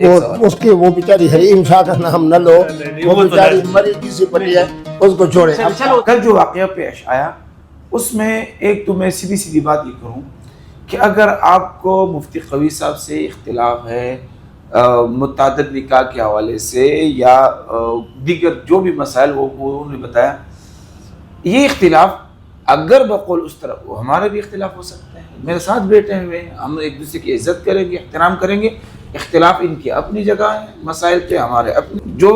اس کی وہ بیچاری حریم شاہ کا نام نہ لو، وہ بیچاری مری کسی پڑی ہے، اس کو چھوڑے۔ کل جو واقعہ پیش آیا اس میں ایک تو میں سیدھی بات یہ کروں کہ اگر آپ کو مفتی قوی صاحب سے اختلاف ہے متعدد نکاح کے حوالے سے یا دیگر جو بھی مسائل وہ انہوں نے بتایا، یہ اختلاف اگر بقول اس طرح وہ ہمارا بھی اختلاف ہو سکتا ہے، میرے ساتھ بیٹھے ہوئے ہیں، ہم ایک دوسرے کی عزت کریں گے، احترام کریں گے۔ اختلاف ان کی اپنی جگہ ہے، مسائل کے ہمارے اپنے جو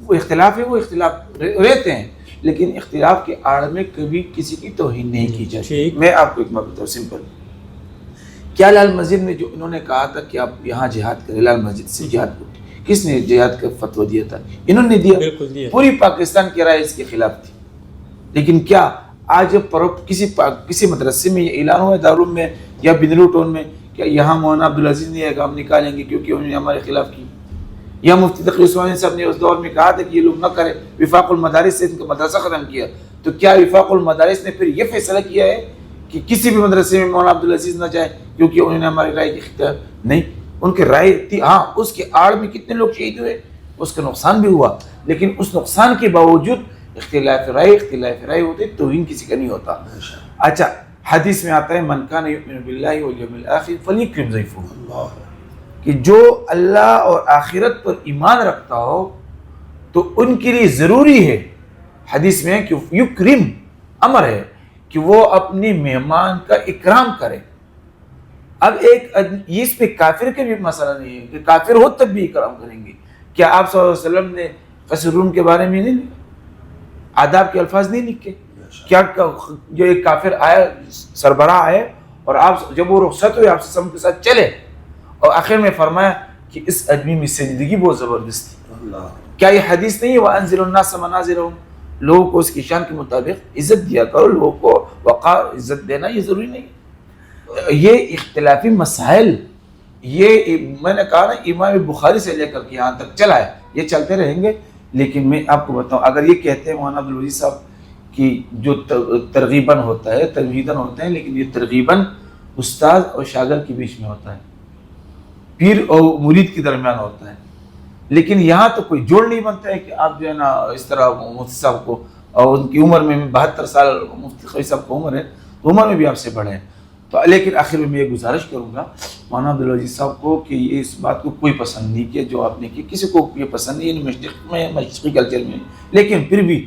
وہ اختلاف ہے وہ اختلاف رہتے ہیں، لیکن اختلاف کے آڑ میں کبھی کسی کی توہین نہیں کی جاتی۔ میں آپ کو ایک بات بتاؤں سمپل، کیا لال مسجد میں جو انہوں نے کہا تھا کہ آپ یہاں جہاد کریں، لال مسجد سے جہاد کو کس نے جہاد کا فتویٰ دیا تھا؟ انہوں نے دیا۔ پوری پاکستان کی رائے اس کے خلاف تھی، لیکن کیا آج کسی مدرسے میں یہ اعلان ہوا ہے دارالعلوم میں یا بنرو ٹون میں کہ یہاں مولانا عبدالعزیز نے یہ کام نکالیں گے کیونکہ انہوں نے ہمارے خلاف کی؟ یا مفتی تقی عثمانی صاحب نے اس دور میں کہا تھا کہ یہ لوگ نہ کریں، وفاق المدارس سے ان کا مدرسہ ختم کیا؟ تو کیا وفاق المدارس نے پھر یہ فیصلہ کیا ہے کہ کسی بھی مدرسے میں مولانا عبدالعزیز نہ جائے کیونکہ انہوں نے ہماری رائے کی اختیار نہیں؟ ان کی رائے تھی، ہاں اس کے آڑ میں کتنے لوگ شہید ہوئے، اس کا نقصان بھی ہوا، لیکن اس نقصان کے باوجود اختلاف رائے ہوتے توہین کسی کا نہیں ہوتا۔ اچھا، حدیث میں آتا ہے من کان یؤمن باللہ والیوم الآخر فلیکرم ضیفہ، کہ جو اللہ اور آخرت پر ایمان رکھتا ہو تو ان کے لیے ضروری ہے، حدیث میں کہ یکرم امر ہے کہ وہ اپنی مہمان کا اکرام کرے۔ اب یہ اس پہ کافر کا بھی مسئلہ نہیں ہے کہ کافر ہو تب بھی اکرام کریں گے۔ کیا آپ صلی اللہ علیہ وسلم نے قصر روم کے بارے میں نہیں لکھا؟ آداب کے الفاظ نہیں لکھے؟ کیا جو ایک کافر آیا، سربراہ آئے، اور آپ جب وہ رخصت ہوئے آپ سے سب کے ساتھ چلے اور آخر میں فرمایا کہ اس آدمی میں سجدگی بہت زبردست تھی؟ کیا یہ حدیث نہیں ہے وَأَنزِلُ النَّاسَ مَنَازِلَهُمْ؟ لوگوں کو اس کی شان کے مطابق عزت دیا کرو، لوگوں کو وقار عزت دینا یہ ضروری نہیں۔ یہ اختلافی مسائل، یہ میں نے کہا نا امام بخاری سے لے کر کے یہاں تک چلا ہے، یہ چلتے رہیں گے۔ لیکن میں آپ کو بتاؤں، اگر یہ کہتے ہیں مولانا عبدالعزیز صاحب کہ جو ترغیباً ہوتا ہے تمہیداً ہوتا ہے، لیکن یہ ترغیباً استاد اور شاگرد کے بیچ میں ہوتا ہے، پیر اور مرید کے درمیان ہوتا ہے، لیکن یہاں تو کوئی جوڑ نہیں بنتا ہے کہ آپ جو ہے نا اس طرح مفتی صاحب کو، اور ان کی عمر میں 72 سال مفتی قوی صاحب کو عمر ہے تو عمر میں بھی آپ سے بڑھے ہیں، تو لیکن آخر میں یہ گزارش کروں گا مولانا عبدالعزیز صاحب کو کہ یہ اس بات کو کوئی پسند نہیں کیا جو آپ نے کی، کسی کو یہ پسند نہیں، مشرق میں مشرقی کلچر میں، لیکن پھر بھی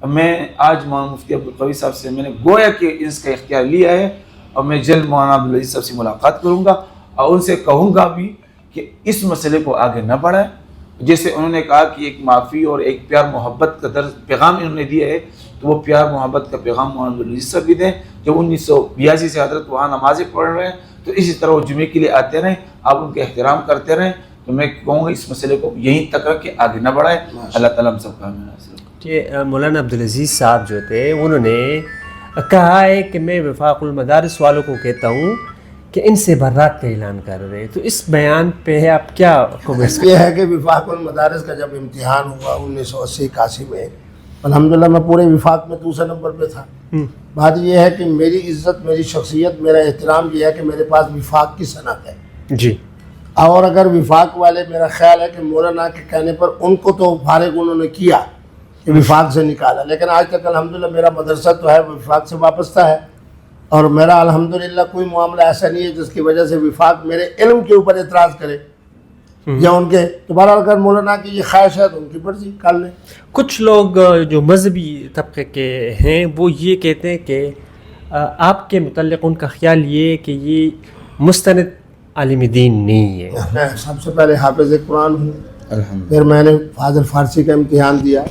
میں آج مولانا مفتی عبدالقوی صاحب سے میں نے گویا کہ اس کا اختیار لیا ہے، اور میں جلد مولانا عبدالعزیز صاحب سے ملاقات کروں گا اور ان سے کہوں گا بھی کہ اس مسئلے کو آگے نہ بڑھائیں۔ جیسے انہوں نے کہا کہ ایک معافی اور ایک پیار محبت کا پیغام انہوں نے دیا ہے، تو وہ پیار محبت کا پیغام مولانا عبدالعزیز صاحب بھی دیں۔ جب 1982 سے حضرت وہاں نمازیں پڑھ رہے ہیں تو اسی طرح وہ جمعے کے لیے آتے رہیں، آپ ان کا احترام کرتے رہیں، تو میں کہوں گا اس مسئلے کو یہیں تک رکھ کے آگے نہ بڑھائیں۔ اللہ تعالیٰ ہم سب کا کہ مولانا عبدالعزیز صاحب جو تھے انہوں نے کہا ہے کہ میں وفاق المدارس والوں کو کہتا ہوں کہ ان سے برات کا اعلان کر رہے ہیں، تو اس بیان پہ آپ کیا کمنٹ؟ یہ ہے کہ وفاق المدارس کا جب امتحان ہوا 1980-81 میں، الحمدللہ میں پورے وفاق میں دوسرے نمبر پہ تھا۔ بات یہ ہے کہ میری عزت، میری شخصیت، میرا احترام یہ ہے کہ میرے پاس وفاق کی صنعت ہے جی، اور اگر وفاق والے، میرا خیال ہے کہ مولانا کے کہنے پر ان کو تو فارغ انہوں نے کیا کہ وفاق سے نکالا، لیکن آج تک الحمدللہ میرا مدرسہ تو ہے وفاق سے وابستہ ہے، اور میرا الحمدللہ کوئی معاملہ ایسا نہیں ہے جس کی وجہ سے وفاق میرے علم کے اوپر اعتراض کرے یا ان کے دوبارہ۔ اگر مولانا کی یہ خواہش ہے تو ان کی مرضی کر لیں۔ کچھ لوگ جو مذہبی طبقے کے ہیں وہ یہ کہتے ہیں کہ آپ کے متعلق ان کا خیال یہ کہ یہ مستند عالم دین نہیں ہے۔ میں سب سے پہلے حافظ قرآن ہوں، پھر میں نے فاضل فارسی کا امتحان دیا،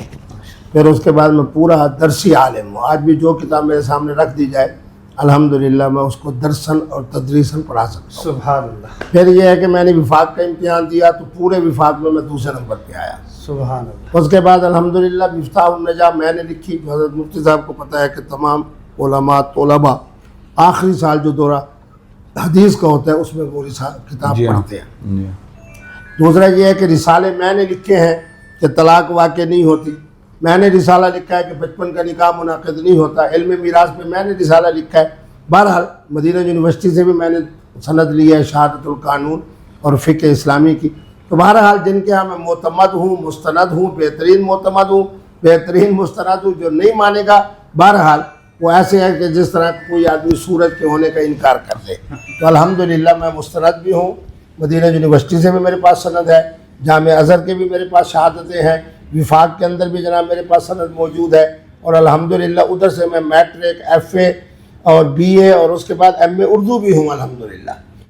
پھر اس کے بعد میں پورا درسی عالم ہوں۔ آج بھی جو کتاب میرے سامنے رکھ دی جائے الحمدللہ میں اس کو درسن اور تدریسن پڑھا سکتا ہوں۔ سبحان اللہ۔ پھر یہ ہے کہ میں نے وفاق کا امتحان دیا تو پورے وفاق میں دوسرے نمبر پہ آیا۔ سبحان اللہ۔ اس کے بعد الحمدللہ مفتاح النجاح میں نے لکھی، جو حضرت مفتی صاحب کو پتہ ہے کہ تمام علماء طلباء آخری سال جو دورہ حدیث کا ہوتا ہے اس میں وہ کتاب پڑھتے ہیں۔ دوسرا یہ ہے کہ رسالے میں نے لکھے ہیں کہ طلاق واقع نہیں ہوتی، میں نے رسالہ لکھا ہے کہ بچپن کا نکاح منعقد نہیں ہوتا، علم میراث پہ میں نے رسالہ لکھا ہے۔ بہرحال مدینہ یونیورسٹی سے بھی میں نے سند لی ہے شہادت القانون اور فقہ اسلامی کی، تو بہرحال جن کے ہاں میں معتمد ہوں، مستند ہوں، بہترین معتمد ہوں، بہترین مستند ہوں، جو نہیں مانے گا بہرحال وہ ایسے ہے کہ جس طرح کوئی آدمی سورج کے ہونے کا انکار کر دے۔ تو الحمدللہ میں مستند بھی ہوں، مدینہ یونیورسٹی سے بھی میرے پاس سند ہے، جامعہ ازہر کے بھی میرے پاس شہادتیں ہیں، وفاق کے اندر بھی جناب میرے پاس سند موجود ہے، اور الحمدللہ ادھر سے میں میٹرک، ایف اے اور بی اے اور اس کے بعد ایم اے اردو بھی ہوں الحمدللہ۔